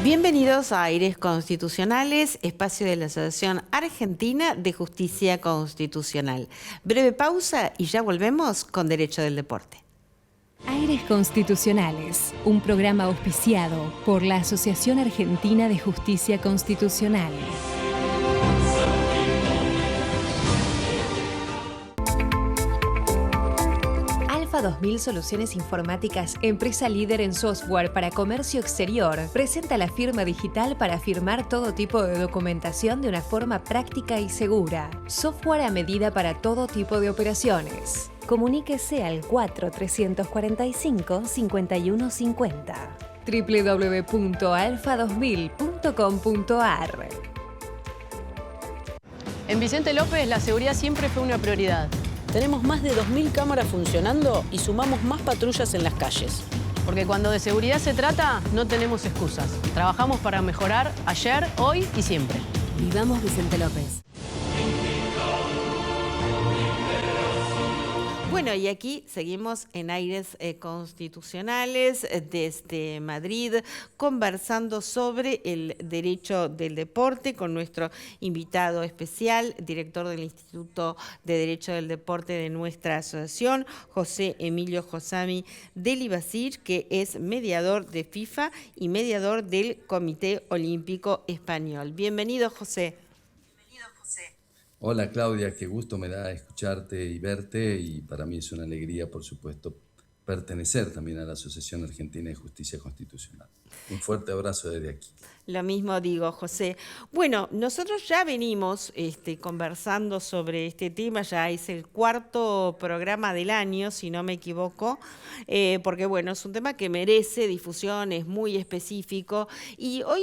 Bienvenidos a Aires Constitucionales, espacio de la Asociación Argentina de Justicia Constitucional. Breve pausa y ya volvemos con Derecho del Deporte. Aires Constitucionales, un programa auspiciado por la Asociación Argentina de Justicia Constitucional. Alfa 2000 Soluciones Informáticas, empresa líder en software para comercio exterior, presenta la firma digital para firmar todo tipo de documentación de una forma práctica y segura. Software a medida para todo tipo de operaciones. Comuníquese al 4345-5150. www.alfa2000.com.ar. En Vicente López la seguridad siempre fue una prioridad. Tenemos más de 2000 cámaras funcionando y sumamos más patrullas en las calles. Porque cuando de seguridad se trata, no tenemos excusas. Trabajamos para mejorar ayer, hoy y siempre. Vivamos Vicente López. Bueno, y aquí seguimos en Aires Constitucionales desde Madrid, conversando sobre el derecho del deporte con nuestro invitado especial, director del Instituto de Derecho del Deporte de nuestra asociación, José Emilio Josami Delibasich, que es mediador de FIFA y mediador del Comité Olímpico Español. Bienvenido, José. Hola Claudia, qué gusto me da escucharte y verte, y para mí es una alegría, por supuesto, pertenecer también a la Asociación Argentina de Justicia Constitucional. Un fuerte abrazo desde aquí. Lo mismo digo, José. Bueno, nosotros ya venimos conversando sobre este tema, ya es el cuarto programa del año, si no me equivoco, porque bueno, es un tema que merece difusión, es muy específico, y hoy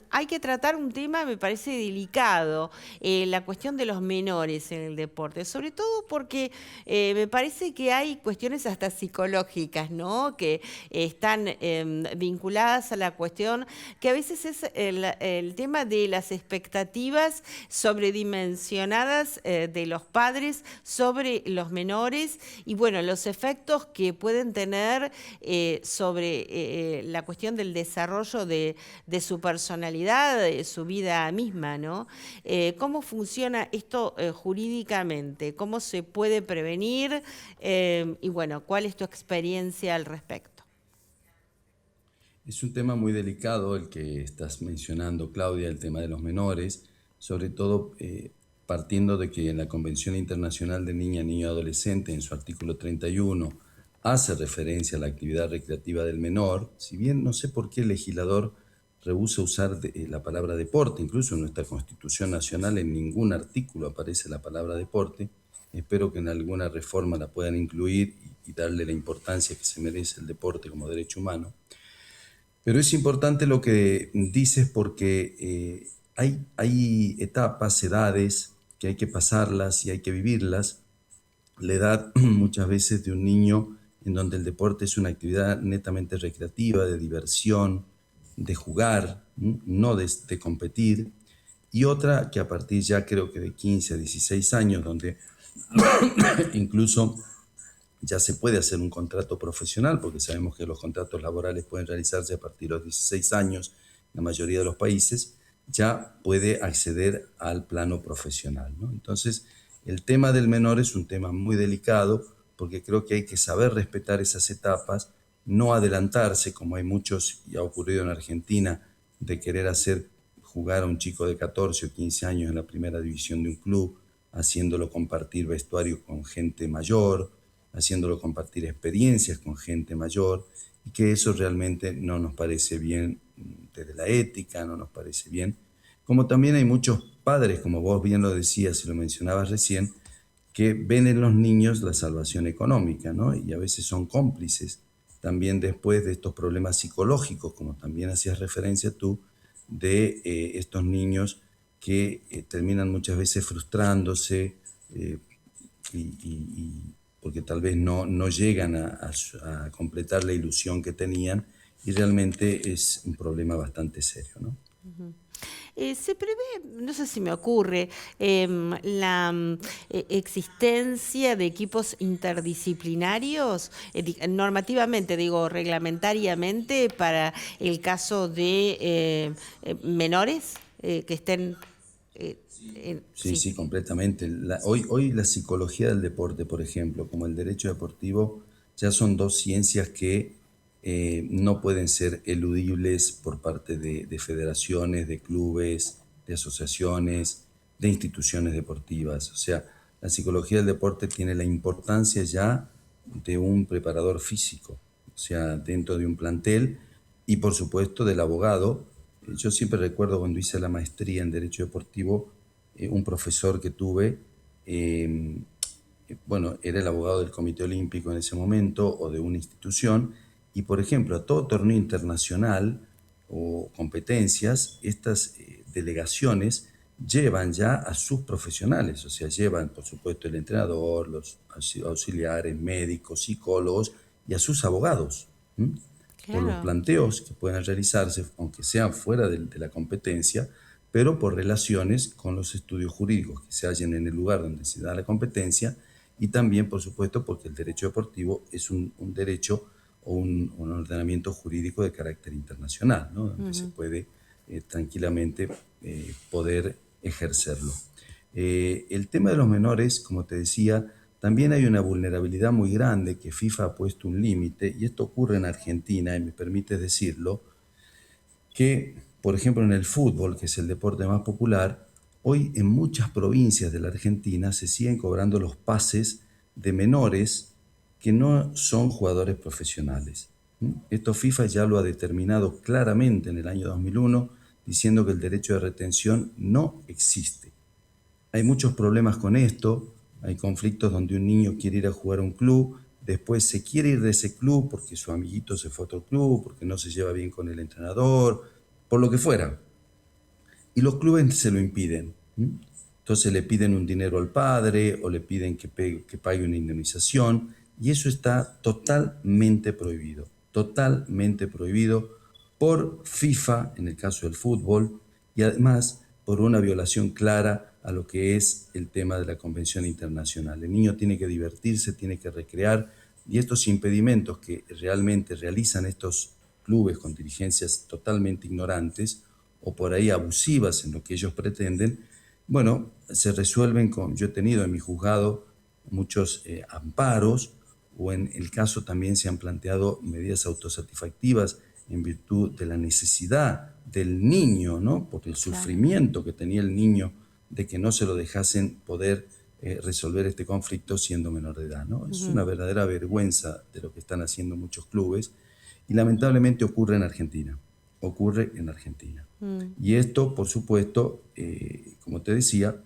hay que tratar un tema, me parece delicado, la cuestión de los menores en el deporte, sobre todo porque me parece que hay cuestiones hasta psicológicas, ¿no?, que están vinculadas a la cuestión que a veces es el tema de las expectativas sobredimensionadas de los padres sobre los menores y bueno, los efectos que pueden tener sobre la cuestión del desarrollo de su personalidad, de su vida misma, ¿no? ¿Cómo funciona esto jurídicamente? ¿Cómo se puede prevenir? Y bueno, ¿cuál es tu experiencia al respecto? Es un tema muy delicado el que estás mencionando, Claudia, el tema de los menores, sobre todo partiendo de que en la Convención Internacional de Niña, Niño y Adolescente, en su artículo 31, hace referencia a la actividad recreativa del menor, si bien no sé por qué el legislador rehúsa usar la palabra deporte, incluso en nuestra Constitución Nacional en ningún artículo aparece la palabra deporte. Espero que en alguna reforma la puedan incluir y darle la importancia que se merece el deporte como derecho humano. Pero es importante lo que dices porque hay etapas, edades que hay que pasarlas y hay que vivirlas. La edad muchas veces de un niño en donde el deporte es una actividad netamente recreativa, de diversión, de jugar, no de competir. Y otra que a partir ya creo que de 15 a 16 años, donde incluso ya se puede hacer un contrato profesional, porque sabemos que los contratos laborales pueden realizarse a partir de los 16 años en la mayoría de los países, ya puede acceder al plano profesional, ¿no? Entonces, el tema del menor es un tema muy delicado, porque creo que hay que saber respetar esas etapas, no adelantarse, como hay muchos, y ha ocurrido en Argentina, de querer hacer jugar a un chico de 14 o 15 años en la primera división de un club, haciéndolo compartir vestuario con gente mayor, haciéndolo compartir experiencias con gente mayor, y que eso realmente no nos parece bien desde la ética, no nos parece bien. Como también hay muchos padres, como vos bien lo decías y lo mencionabas recién, que ven en los niños la salvación económica, ¿no? Y a veces son cómplices también después de estos problemas psicológicos, como también hacías referencia tú, de estos niños que terminan muchas veces frustrándose porque tal vez no llegan a completar la ilusión que tenían, y realmente es un problema bastante serio, ¿no? Se prevé, no sé si me ocurre, la existencia de equipos interdisciplinarios, normativamente, digo, reglamentariamente, para el caso de menores que estén... Sí, sí, sí, completamente. Hoy la psicología del deporte, por ejemplo, como el derecho deportivo, ya son dos ciencias que no pueden ser eludibles por parte de federaciones, de clubes, de asociaciones, de instituciones deportivas. O sea, la psicología del deporte tiene la importancia ya de un preparador físico, o sea, dentro de un plantel y por supuesto del abogado. Yo siempre recuerdo cuando hice la maestría en Derecho Deportivo, un profesor que tuve, eh, bueno, era el abogado del Comité Olímpico en ese momento o de una institución, y por ejemplo, a todo torneo internacional o competencias, estas delegaciones llevan ya a sus profesionales, o sea, llevan por supuesto el entrenador, los auxiliares, médicos, psicólogos y a sus abogados. ¿M? Por los claro. planteos que puedan realizarse, aunque sean fuera de la competencia, pero por relaciones con los estudios jurídicos que se hallen en el lugar donde se da la competencia y también, por supuesto, porque el derecho deportivo es un derecho o un ordenamiento jurídico de carácter internacional, ¿no? Donde se puede tranquilamente poder ejercerlo. El tema de los menores, como te decía, también hay una vulnerabilidad muy grande que FIFA ha puesto un límite, y esto ocurre en Argentina, y me permite decirlo, que, por ejemplo, en el fútbol, que es el deporte más popular, hoy en muchas provincias de la Argentina se siguen cobrando los pases de menores que no son jugadores profesionales. Esto FIFA ya lo ha determinado claramente en el año 2001, diciendo que el derecho de retención no existe. Hay muchos problemas con esto, hay conflictos donde un niño quiere ir a jugar a un club, después se quiere ir de ese club porque su amiguito se fue a otro club, porque no se lleva bien con el entrenador, por lo que fuera. Y los clubes se lo impiden. Entonces le piden un dinero al padre o le piden que pague una indemnización, y eso está totalmente prohibido por FIFA en el caso del fútbol, y además por una violación clara a lo que es el tema de la Convención Internacional. El niño tiene que divertirse, tiene que recrear, y estos impedimentos que realmente realizan estos clubes con dirigencias totalmente ignorantes o por ahí abusivas en lo que ellos pretenden, bueno, se resuelven con, yo he tenido en mi juzgado muchos amparos, o en el caso también se han planteado medidas autosatisfactivas en virtud de la necesidad del niño, ¿no? Por el Claro. sufrimiento que tenía el niño de que no se lo dejasen poder resolver este conflicto siendo menor de edad, ¿no? Es una verdadera vergüenza de lo que están haciendo muchos clubes, y lamentablemente ocurre en Argentina, ocurre en Argentina. Y esto, por supuesto, como te decía,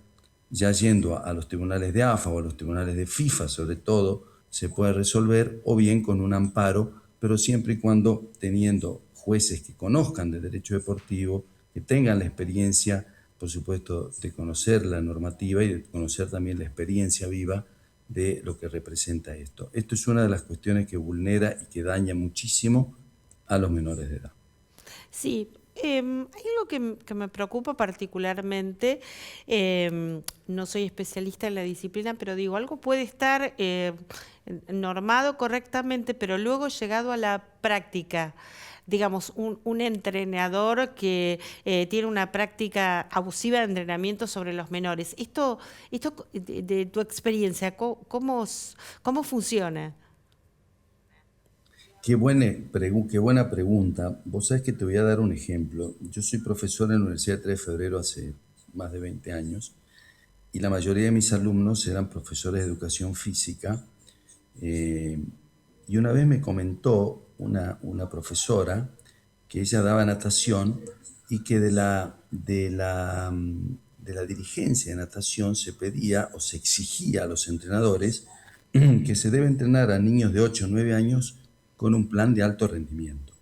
ya yendo a los tribunales de AFA o a los tribunales de FIFA, sobre todo, se puede resolver o bien con un amparo, pero siempre y cuando teniendo jueces que conozcan de derecho deportivo, que tengan la experiencia, por supuesto, de conocer la normativa y de conocer también la experiencia viva de lo que representa esto. Esto es una de las cuestiones que vulnera y que daña muchísimo a los menores de edad. Sí, hay algo que me preocupa particularmente, no soy especialista en la disciplina, pero digo, algo puede estar normado correctamente, pero luego llegado a la práctica, digamos, un entrenador que tiene una práctica abusiva de entrenamiento sobre los menores. Esto de tu experiencia, ¿cómo funciona? Qué buena pregunta. Vos sabés que te voy a dar un ejemplo. Yo soy profesor en la Universidad 3 de Febrero hace más de 20 años, y la mayoría de mis alumnos eran profesores de educación física. eh, y una vez me comentó una profesora que ella daba natación y que de la dirigencia de natación se pedía o se exigía a los entrenadores que se debe entrenar a niños de 8 o 9 años con un plan de alto rendimiento.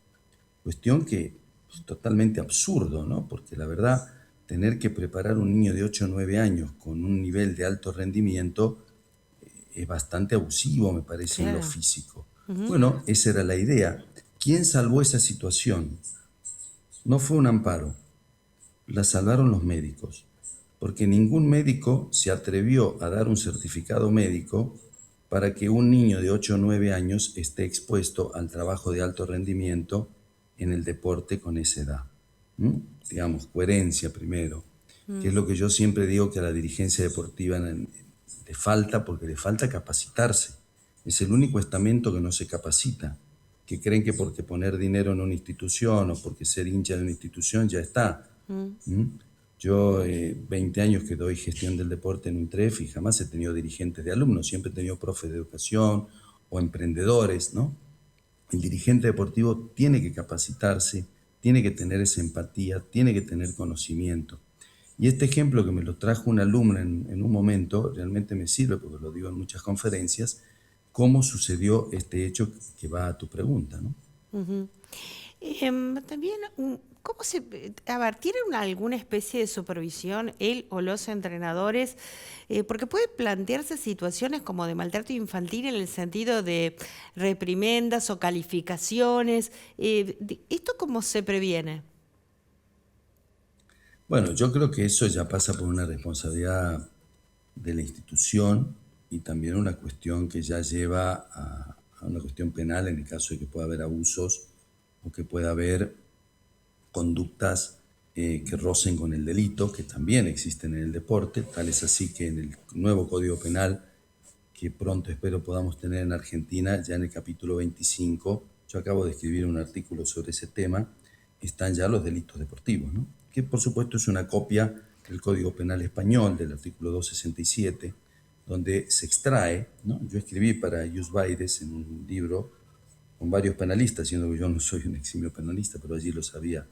Cuestión que es totalmente absurdo, ¿no? Porque la verdad, tener que preparar un niño de 8 o 9 años con un nivel de alto rendimiento es bastante abusivo, me parece, en lo Claro. físico. Bueno, esa era la idea. ¿Quién salvó esa situación? No fue un amparo, la salvaron los médicos, porque ningún médico se atrevió a dar un certificado médico para que un niño de 8 o 9 años esté expuesto al trabajo de alto rendimiento en el deporte con esa edad. Digamos, coherencia primero, que es lo que yo siempre digo que a la dirigencia deportiva le falta, porque le falta capacitarse. Es el único estamento que no se capacita, que creen que porque poner dinero en una institución o porque ser hincha de una institución ya está. Yo 20 años que doy gestión del deporte en un TREF y jamás he tenido dirigentes de alumnos, siempre he tenido profes de educación o emprendedores, ¿no? El dirigente deportivo tiene que capacitarse, tiene que tener esa empatía, tiene que tener conocimiento. Y este ejemplo que me lo trajo una alumna en un momento, realmente me sirve porque lo digo en muchas conferencias, cómo sucedió este hecho que va a tu pregunta, ¿no? También, ¿cómo a ver, ¿tienen alguna especie de supervisión él o los entrenadores? Porque puede plantearse situaciones como de maltrato infantil en el sentido de reprimendas o calificaciones. ¿Esto cómo se previene? Bueno, yo creo que eso ya pasa por una responsabilidad de la institución y también una cuestión que ya lleva a una cuestión penal en el caso de que pueda haber abusos o que pueda haber conductas que rocen con el delito, que también existen en el deporte. Tal es así que en el nuevo Código Penal, que pronto espero podamos tener en Argentina, ya en el capítulo 25, yo acabo de escribir un artículo sobre ese tema, están ya los delitos deportivos, ¿no? Que por supuesto es una copia del Código Penal español, del artículo 267, donde se extrae, ¿no? Yo escribí para Ius Baires en un libro con varios penalistas, siendo que yo no soy un eximio penalista, pero allí lo sabía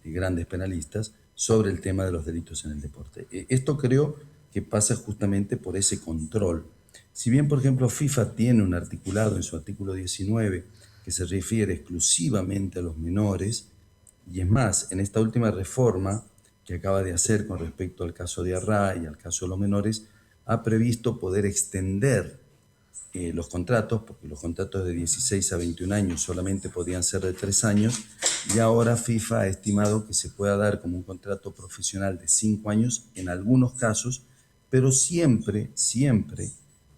de grandes penalistas, sobre el tema de los delitos en el deporte. Esto creo que pasa justamente por ese control. Si bien, por ejemplo, FIFA tiene un articulado en su artículo 19 que se refiere exclusivamente a los menores, y es más, en esta última reforma que acaba de hacer con respecto al caso de Arraiz y al caso de los menores, ha previsto poder extender los contratos, porque los contratos de 16 a 21 años solamente podían ser de 3 años, y ahora FIFA ha estimado que se pueda dar como un contrato profesional de 5 años en algunos casos, pero siempre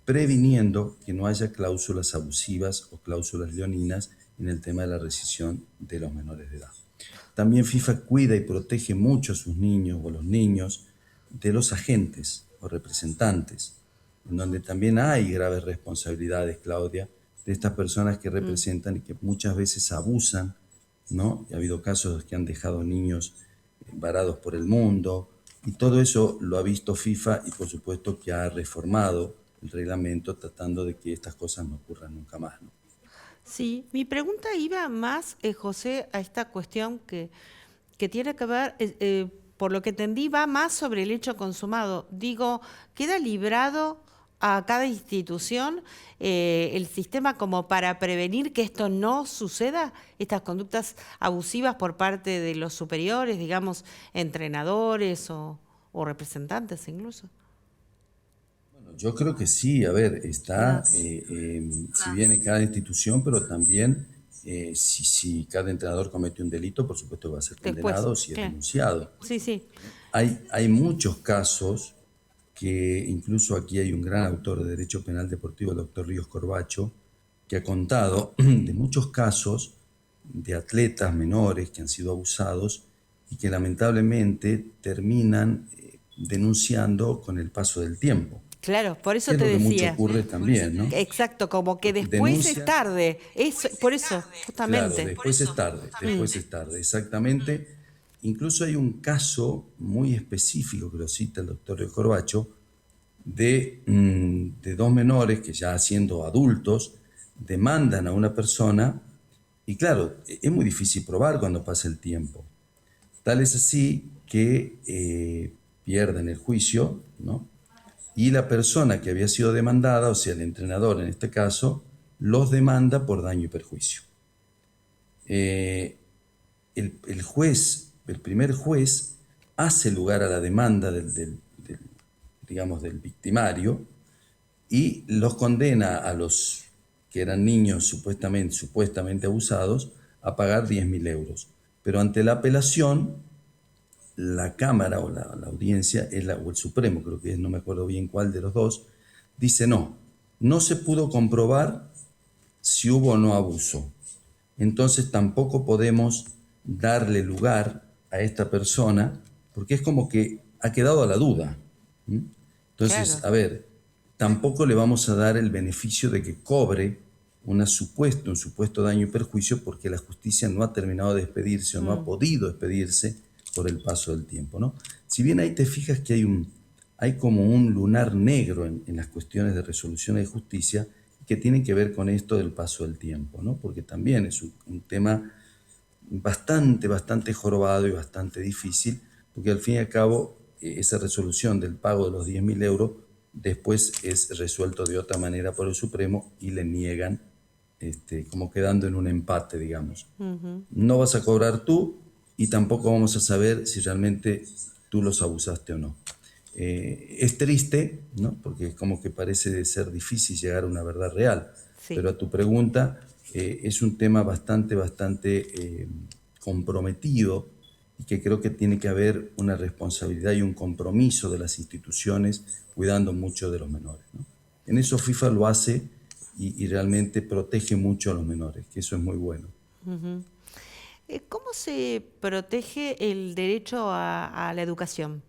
previniendo que no haya cláusulas abusivas o cláusulas leoninas en el tema de la rescisión de los menores de edad. También FIFA cuida y protege mucho a sus niños o a los niños de los agentes o representantes, en donde también hay graves responsabilidades, Claudia, de estas personas que representan y que muchas veces abusan, ¿no? Y ha habido casos que han dejado niños varados por el mundo, y todo eso lo ha visto FIFA y por supuesto que ha reformado el reglamento tratando de que estas cosas no ocurran nunca más, ¿no? Sí, mi pregunta iba más, José, a esta cuestión que tiene que ver, por lo que entendí, va más sobre el hecho consumado. Digo, ¿queda librado a cada institución el sistema como para prevenir que esto no suceda, estas conductas abusivas por parte de los superiores, digamos, entrenadores o representantes incluso? Yo creo que sí, a ver, está, si bien en cada institución, pero también si cada entrenador comete un delito, por supuesto va a ser condenado si es denunciado. Sí, sí. Hay muchos casos que incluso aquí hay un gran autor de Derecho Penal Deportivo, el doctor Ríos Corbacho, que ha contado de muchos casos de atletas menores que han sido abusados y que lamentablemente terminan denunciando con el paso del tiempo. Claro, por eso es te lo que decía. Mucho ocurre también, ¿no? Exacto, como que después es tarde. Por eso, justamente. Claro, después es tarde, exactamente. Incluso hay un caso muy específico que lo cita el doctor Ríos Corbacho de 2 menores que ya siendo adultos demandan a una persona y claro, es muy difícil probar cuando pasa el tiempo. Tal es así que pierden el juicio, ¿no? Y la persona que había sido demandada, o sea, el entrenador en este caso, los demanda por daño y perjuicio. El primer juez hace lugar a la demanda del victimario y los condena a los que eran niños supuestamente abusados a pagar 10.000 euros. Pero ante la apelación, la Cámara o la audiencia, o el Supremo, creo que es, no me acuerdo bien cuál de los dos, dice no se pudo comprobar si hubo o no abuso. Entonces tampoco podemos darle lugar a esta persona, porque es como que ha quedado a la duda. Entonces, Claro. a ver, tampoco le vamos a dar el beneficio de que cobre un supuesto daño y perjuicio porque la justicia no ha terminado de expedirse o no ha podido expedirse por el paso del tiempo, ¿no? Si bien ahí te fijas que hay como un lunar negro en las cuestiones de resoluciones de justicia que tienen que ver con esto del paso del tiempo, ¿no? Porque también es un tema bastante jorobado y bastante difícil, porque al fin y al cabo esa resolución del pago de los 10.000 euros después es resuelto de otra manera por el Supremo y le niegan, como quedando en un empate, digamos. No vas a cobrar tú y tampoco vamos a saber si realmente tú los abusaste o no. Es triste, ¿no? Porque es como que parece de ser difícil llegar a una verdad real, Sí. pero a tu pregunta, es un tema bastante comprometido y que creo que tiene que haber una responsabilidad y un compromiso de las instituciones cuidando mucho de los menores, ¿no? En eso FIFA lo hace y realmente protege mucho a los menores, que eso es muy bueno. ¿Cómo se protege el derecho a la educación?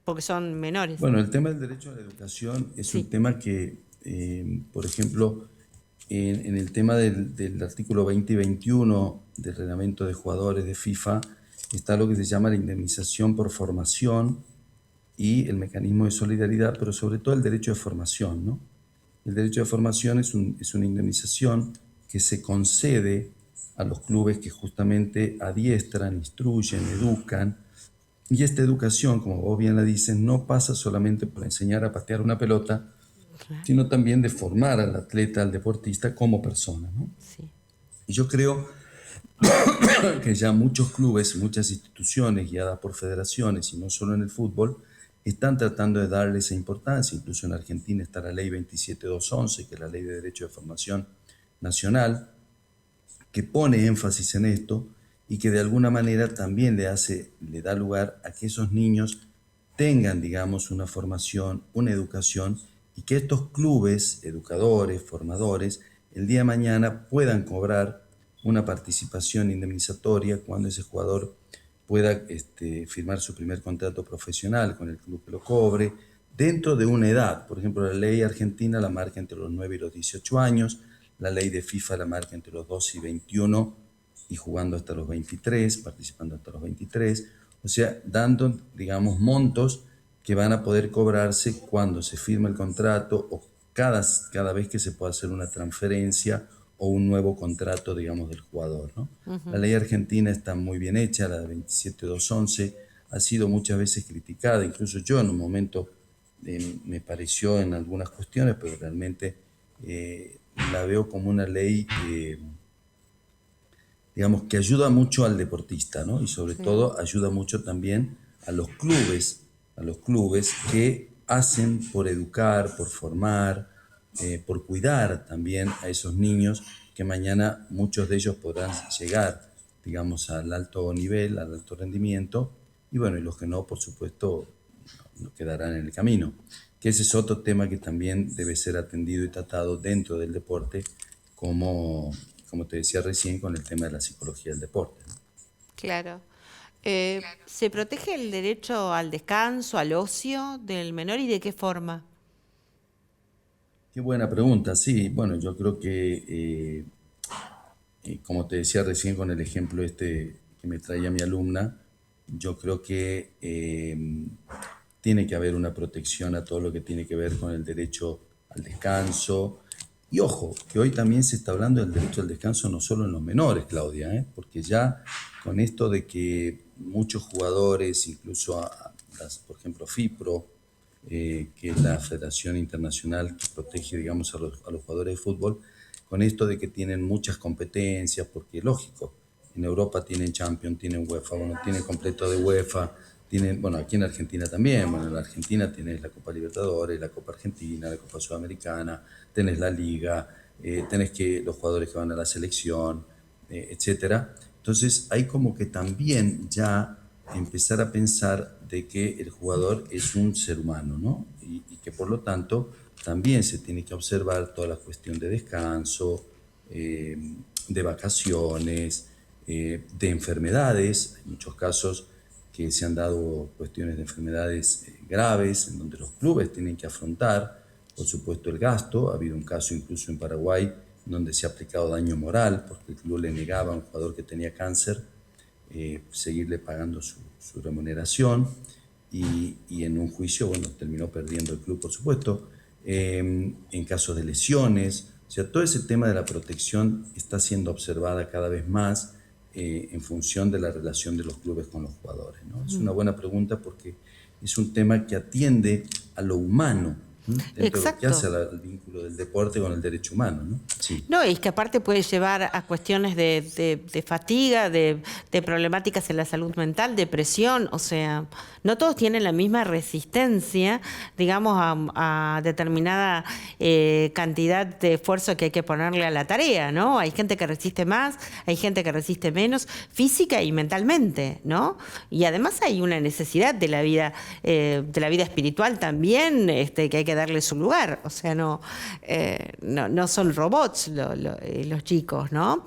Porque son menores. Bueno, el tema del derecho a la educación es un Sí. tema que, por ejemplo, en el tema del artículo 20 y 21 del reglamento de jugadores de FIFA, está lo que se llama la indemnización por formación y el mecanismo de solidaridad, pero sobre todo el derecho de formación, ¿no? El derecho de formación es una indemnización que se concede a los clubes que justamente adiestran, instruyen, educan. Y esta educación, como vos bien la dices, no pasa solamente por enseñar a patear una pelota, sino también de formar al atleta, al deportista como persona, ¿no? Sí. Y yo creo que ya muchos clubes, muchas instituciones guiadas por federaciones, y no solo en el fútbol, están tratando de darle esa importancia. Incluso en Argentina está la ley 27211, que es la ley de derecho de formación nacional, que pone énfasis en esto y que de alguna manera también le da lugar a que esos niños tengan, digamos, una formación, una educación, y que estos clubes, educadores, formadores, el día de mañana puedan cobrar una participación indemnizatoria cuando ese jugador pueda firmar su primer contrato profesional con el club que lo cobre, dentro de una edad. Por ejemplo, la ley argentina la marca entre los 9 y los 18 años, la ley de FIFA la marca entre los 12 y 21 y jugando hasta los 23, participando hasta los 23, o sea, dando, digamos, montos que van a poder cobrarse cuando se firma el contrato o cada vez que se pueda hacer una transferencia o un nuevo contrato, digamos, del jugador, ¿no? La ley argentina está muy bien hecha, la de 27211, ha sido muchas veces criticada, incluso yo en un momento me pareció en algunas cuestiones, pero realmente la veo como una ley, digamos, que ayuda mucho al deportista, ¿no? Y sobre todo ayuda mucho también a los clubes que hacen por educar, por formar, por cuidar también a esos niños que mañana muchos de ellos podrán llegar, digamos, al alto nivel, al alto rendimiento, y bueno, y los que no, por supuesto, no quedarán en el camino. Que ese es otro tema que también debe ser atendido y tratado dentro del deporte, como te decía recién, con el tema de la psicología del deporte, ¿no? Claro. ¿Se protege el derecho al descanso, al ocio del menor y de qué forma? Qué buena pregunta, sí. Bueno, yo creo que, como te decía recién con el ejemplo que me traía mi alumna, yo creo que tiene que haber una protección a todo lo que tiene que ver con el derecho al descanso. Y ojo, que hoy también se está hablando del derecho al descanso no solo en los menores, Claudia, porque ya con esto de que muchos jugadores, incluso por ejemplo, FIPRO, que es la Federación Internacional que protege, digamos, a los jugadores de fútbol, con esto de que tienen muchas competencias, porque lógico, en Europa tienen Champions, tienen UEFA, bueno, tienen completo de UEFA, tienen, bueno, aquí en Argentina también, bueno, en la Argentina tenés la Copa Libertadores, la Copa Argentina, la Copa Sudamericana, tenés la Liga, tenés que los jugadores que van a la selección, etcétera. Entonces hay como que también ya empezar a pensar de que el jugador es un ser humano, ¿no? Y que por lo tanto también se tiene que observar toda la cuestión de descanso, de vacaciones, de enfermedades. Hay muchos casos que se han dado cuestiones de enfermedades graves en donde los clubes tienen que afrontar, por supuesto, el gasto. Ha habido un caso incluso en Paraguay donde se ha aplicado daño moral porque el club le negaba a un jugador que tenía cáncer seguirle pagando su remuneración y en un juicio, bueno, terminó perdiendo el club, por supuesto. En casos de lesiones, o sea, todo ese tema de la protección está siendo observada cada vez más en función de la relación de los clubes con los jugadores, ¿no? Es una buena pregunta porque es un tema que atiende a lo humano, ¿no? Dentro de lo que hace al vínculo del deporte con el derecho humano, ¿no? Sí. No, es que aparte puede llevar a cuestiones de fatiga, de problemáticas en la salud mental, depresión, o sea, no todos tienen la misma resistencia, digamos, a determinada cantidad de esfuerzo que hay que ponerle a la tarea, ¿no? Hay gente que resiste más, hay gente que resiste menos, física y mentalmente, ¿no? Y además hay una necesidad de la vida espiritual también, que hay que darle su lugar, o sea, no son robots los chicos, ¿no?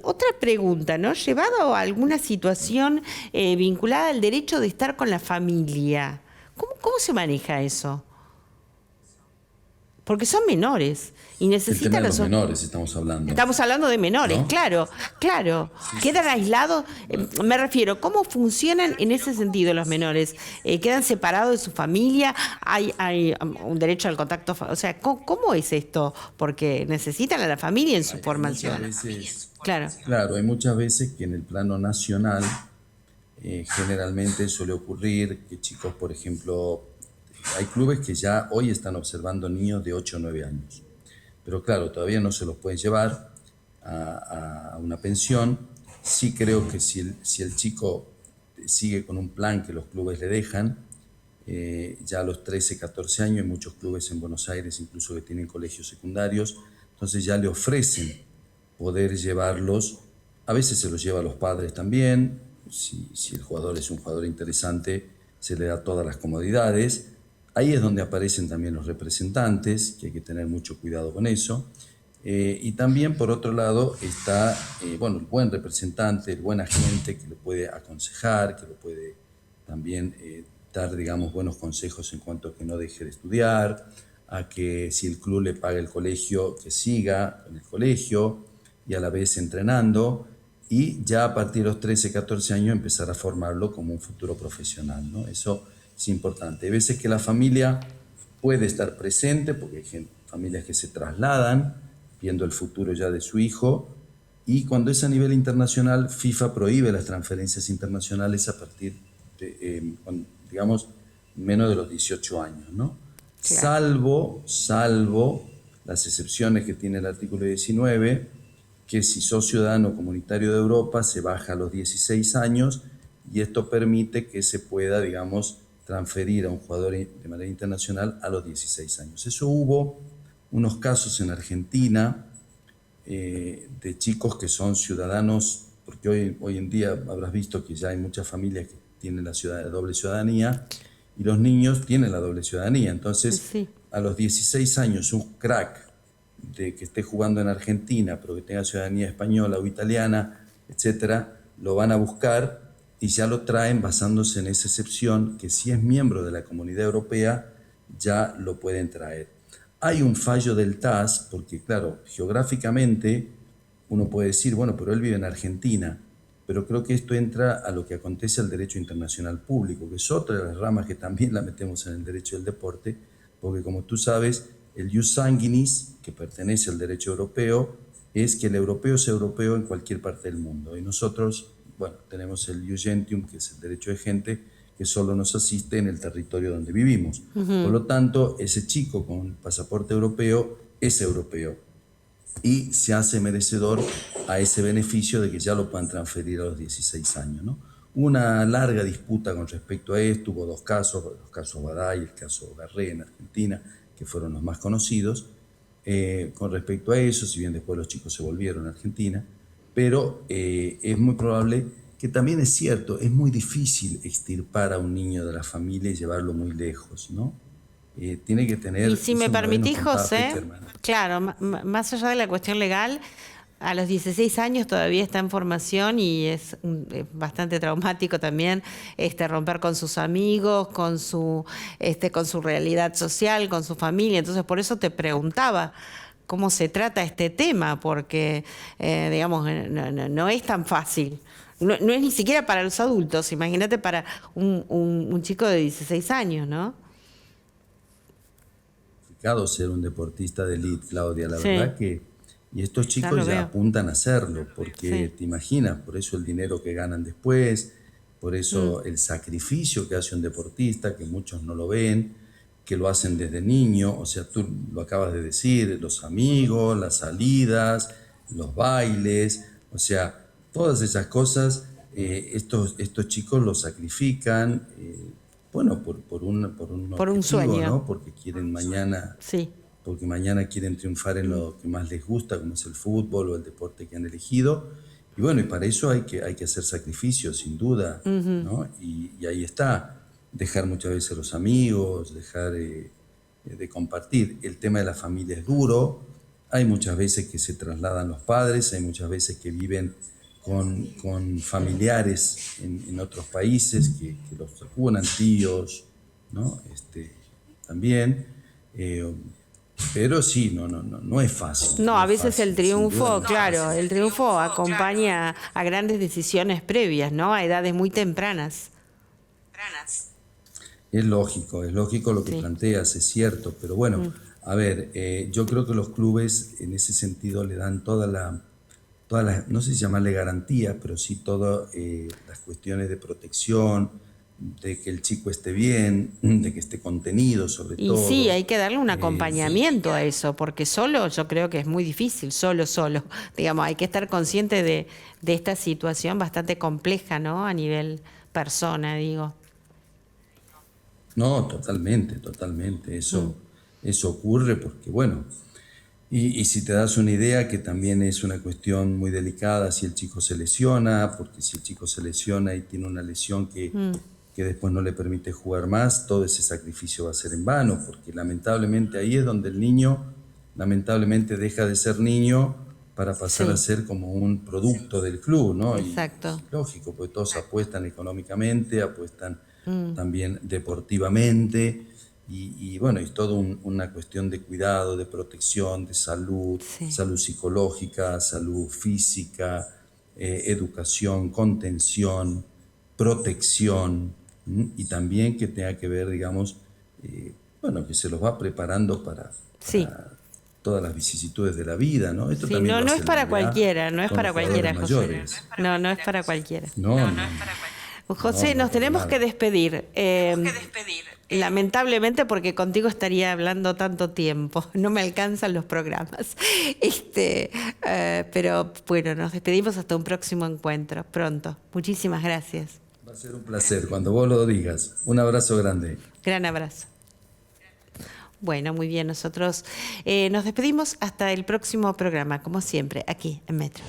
Otra pregunta, ¿no? Llevado a alguna situación vinculada al derecho de estar con la familia, ¿cómo se maneja eso? Porque son menores y necesitan... El tema de los menores estamos hablando. Estamos hablando de menores, ¿no? Claro. Sí. ¿Quedan aislados? Me refiero, ¿cómo funcionan en ese sentido los menores? ¿Quedan separados de su familia? ¿Hay un derecho al contacto? O sea, ¿cómo es esto? Porque necesitan a la familia en su formación. Claro, hay muchas veces que en el plano nacional generalmente suele ocurrir que chicos, por ejemplo... Hay clubes que ya hoy están observando niños de 8 o 9 años. Pero claro, todavía no se los pueden llevar a una pensión. Sí creo que si el chico sigue con un plan que los clubes le dejan, ya a los 13, 14 años, hay muchos clubes en Buenos Aires incluso que tienen colegios secundarios, entonces ya le ofrecen poder llevarlos. A veces se los lleva a los padres también. Si el jugador es un jugador interesante, se le da todas las comodidades. Ahí es donde aparecen también los representantes, que hay que tener mucho cuidado con eso. Y también, por otro lado, está el buen representante, el buen agente que le puede aconsejar, que le puede también dar, digamos, buenos consejos en cuanto a que no deje de estudiar, a que si el club le paga el colegio, que siga en el colegio y a la vez entrenando. Y ya a partir de los 13, 14 años empezar a formarlo como un futuro profesional, ¿no? Eso es importante. Hay veces que la familia puede estar presente porque hay familias que se trasladan viendo el futuro ya de su hijo, y cuando es a nivel internacional, FIFA prohíbe las transferencias internacionales a partir de, digamos, menos de los 18 años, ¿no? Claro. Salvo las excepciones que tiene el artículo 19, que si sos ciudadano comunitario de Europa se baja a los 16 años y esto permite que se pueda, digamos, transferir a un jugador de manera internacional a los 16 años. Eso hubo unos casos en Argentina de chicos que son ciudadanos, porque hoy en día habrás visto que ya hay muchas familias que tienen la doble ciudadanía y los niños tienen la doble ciudadanía. Entonces, sí, a los 16 años, un crack de que esté jugando en Argentina, pero que tenga ciudadanía española o italiana, etcétera, lo van a buscar y ya lo traen basándose en esa excepción que si es miembro de la Comunidad Europea ya lo pueden traer. Hay un fallo del TAS porque, claro, geográficamente uno puede decir, bueno, pero él vive en Argentina, pero creo que esto entra a lo que acontece al derecho internacional público, que es otra de las ramas que también la metemos en el derecho del deporte, porque como tú sabes, el ius sanguinis, que pertenece al derecho europeo, es que el europeo es europeo en cualquier parte del mundo. Y nosotros, bueno, tenemos el ius gentium, que es el derecho de gente, que solo nos asiste en el territorio donde vivimos. Uh-huh. Por lo tanto, ese chico con pasaporte europeo es europeo y se hace merecedor a ese beneficio de que ya lo puedan transferir a los 16 años, ¿no? Una larga disputa con respecto a esto, hubo dos casos, el caso Baday y el caso Garré en Argentina, que fueron los más conocidos, con respecto a eso, si bien después los chicos se volvieron a Argentina, pero es muy probable que también es cierto, es muy difícil extirpar a un niño de la familia y llevarlo muy lejos, ¿no? Tiene que tener... Y si me eso una vez nos permitís, contaba José, Peterman. claro, más allá de la cuestión legal, a los 16 años todavía está en formación y es bastante traumático también romper con sus amigos, con su realidad social, con su familia. Entonces, por eso te preguntaba cómo se trata este tema, porque, digamos, no es tan fácil. No es ni siquiera para los adultos, imagínate para un chico de 16 años, ¿no? Ser un deportista de élite, Claudia, la Sí. verdad que... Y estos Ya chicos lo ya veo. apuntan a hacerlo, porque Sí. te imaginas, por eso el dinero que ganan después, por eso el sacrificio que hace un deportista, que muchos no lo ven, que lo hacen desde niño, o sea, tú lo acabas de decir, los amigos, las salidas, los bailes, o sea, todas esas cosas, estos chicos lo sacrifican, bueno, por un Por un objetivo, sueño. ¿no? Porque quieren mañana, Sí. porque mañana quieren triunfar en lo que más les gusta, como es el fútbol o el deporte que han elegido. Y bueno, y para eso hay que hacer sacrificios, sin duda, ¿no? Y ahí está, dejar muchas veces los amigos, dejar de compartir. El tema de la familia es duro, hay muchas veces que se trasladan los padres, hay muchas veces que viven con familiares en otros países, que los unan, tíos, ¿no? También. Pero sí, no es fácil. No, no a es veces fácil, el sin duda triunfo, no es claro, fácil. el triunfo acompaña a grandes decisiones previas, ¿no? A edades muy tempranas. Es lógico lo que Sí. planteas, es cierto, pero bueno, a ver, yo creo que los clubes en ese sentido le dan toda la, no sé si llamarle garantía, pero sí todas las cuestiones de protección, de que el chico esté bien, de que esté contenido sobre Y sí, todo. hay que darle un Sí. acompañamiento a eso, porque solo yo creo que es muy difícil, solo. Digamos, hay que estar consciente de esta situación bastante compleja, ¿no? A nivel persona, digo. No, totalmente. Eso ocurre porque, bueno, y si te das una idea que también es una cuestión muy delicada si el chico se lesiona, porque si el chico se lesiona y tiene una lesión que después no le permite jugar más, todo ese sacrificio va a ser en vano, porque lamentablemente ahí es donde el niño, lamentablemente deja de ser niño para pasar Sí. a ser como un producto del club, ¿no? Exacto. Y lógico, pues todos apuestan económicamente, apuestan también deportivamente, y bueno, es todo una cuestión de cuidado, de protección, de salud, Sí. salud psicológica, salud física, educación, contención, protección, y también que tenga que ver, digamos, bueno, que se los va preparando Sí. para todas las vicisitudes de la vida, ¿no? Esto Sí, también lo no hace es la para NBA cualquiera, no es con para los jugadores cualquiera, José. mayores. No es para cualquiera. No. José, No, nos tenemos nada. que despedir. Lamentablemente, porque contigo estaría hablando tanto tiempo, no me alcanzan los programas. Pero bueno, nos despedimos hasta un próximo encuentro, pronto. Muchísimas gracias. Va a ser un placer cuando vos lo digas. Un abrazo grande. Gran abrazo. Bueno, muy bien, nosotros nos despedimos hasta el próximo programa, como siempre, aquí en Metro.